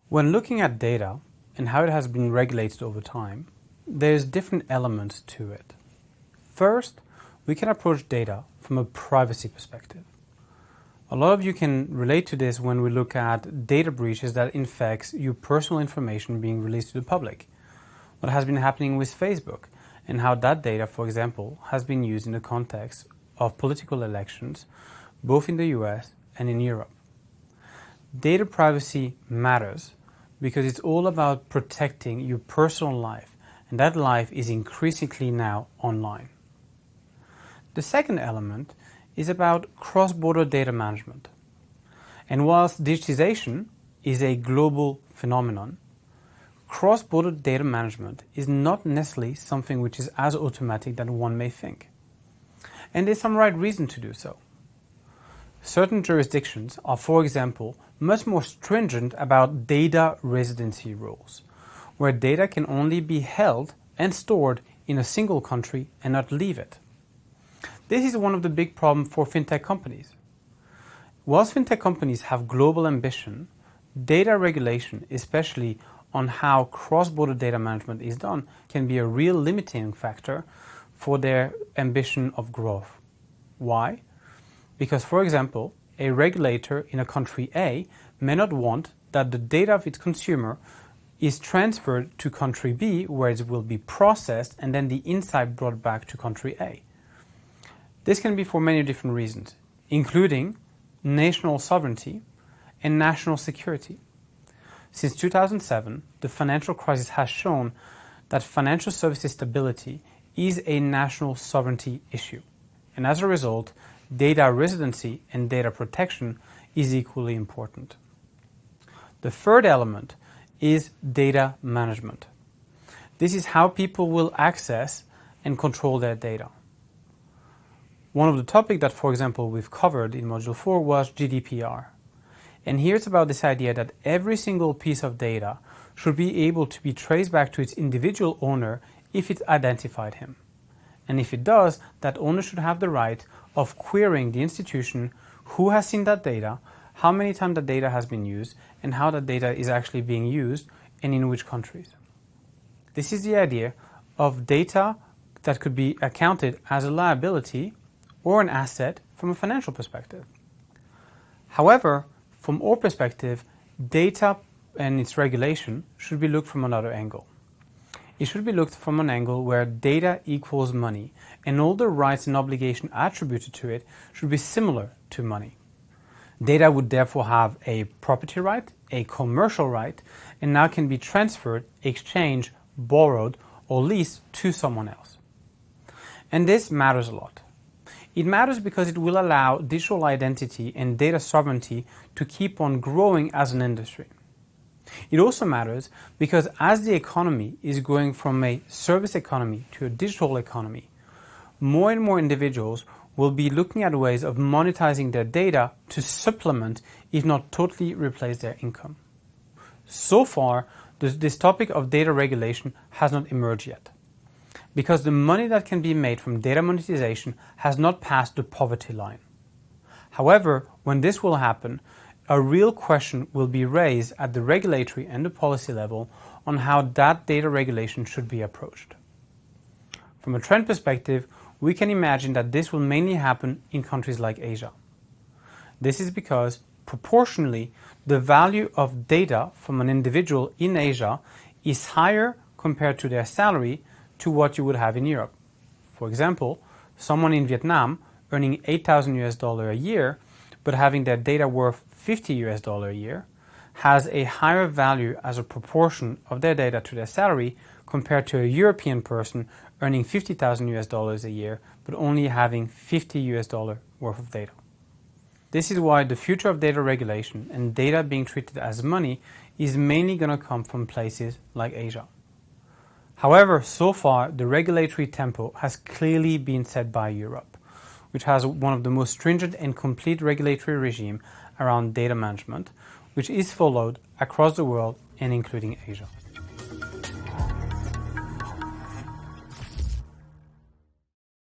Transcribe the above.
When looking at data and how it has been regulated over time, there's different elements to it. First, we can approach data from a privacy perspective. A lot of you can relate to this when we look at data breaches that infects your personal information being released to the public. What has been happening with Facebook and how that data, for example, has been used in the context of political elections, both in the US and in Europe. Data privacy matters because it's all about protecting your personal life, and that life is increasingly now online. The second element is about cross-border data management. And whilst digitization is a global phenomenon, cross-border data management is not necessarily something which is as automatic that one may think. And there's some right reason to do so. Certain jurisdictions are, for example, much more stringent about data residency rules, where data can only be held and stored in a single country and not leave it. This is one of the big problems for FinTech companies. Whilst FinTech companies have global ambition, data regulation, especially on how cross-border data management is done, can be a real limiting factor for their ambition of growth. Why? Because, for example, a regulator in a country A may not want that the data of its consumer is transferred to country B, where it will be processed and then the insight brought back to country A. This can be for many different reasons, including national sovereignty and national security. Since 2007, the financial crisis has shown that financial services stability is a national sovereignty issue. And as a result, data residency and data protection is equally important. The third element is data management. This is how people will access and control their data. One of the topics that, for example, we've covered in Module 4 was GDPR. And here it's about this idea that every single piece of data should be able to be traced back to its individual owner if it identified him. And if it does, that owner should have the right of querying the institution who has seen that data, how many times that data has been used, and how that data is actually being used and in which countries. This is the idea of data that could be accounted as a liability or an asset from a financial perspective. However, from our perspective, data and its regulation should be looked from another angle. It should be looked from an angle where data equals money, and all the rights and obligations attributed to it should be similar to money. Data would therefore have a property right, a commercial right, and now can be transferred, exchanged, borrowed, or leased to someone else. And this matters a lot. It matters because it will allow digital identity and data sovereignty to keep on growing as an industry. It also matters because as the economy is going from a service economy to a digital economy, more and more individuals will be looking at ways of monetizing their data to supplement, if not totally replace, their income. So far, this topic of data regulation has not emerged yet, because the money that can be made from data monetization has not passed the poverty line. However, when this will happen, a real question will be raised at the regulatory and the policy level on how that data regulation should be approached. From a trend perspective, we can imagine that this will mainly happen in countries like Asia. This is because, proportionally, the value of data from an individual in Asia is higher compared to their salary to what you would have in Europe. For example, someone in Vietnam earning $8,000 a year, but having their data worth $50 a year, has a higher value as a proportion of their data to their salary compared to a European person earning $50,000 a year, but only having $50 worth of data. This is why the future of data regulation and data being treated as money is mainly going to come from places like Asia. However, so far, the regulatory tempo has clearly been set by Europe, which has one of the most stringent and complete regulatory regime around data management, which is followed across the world and including Asia.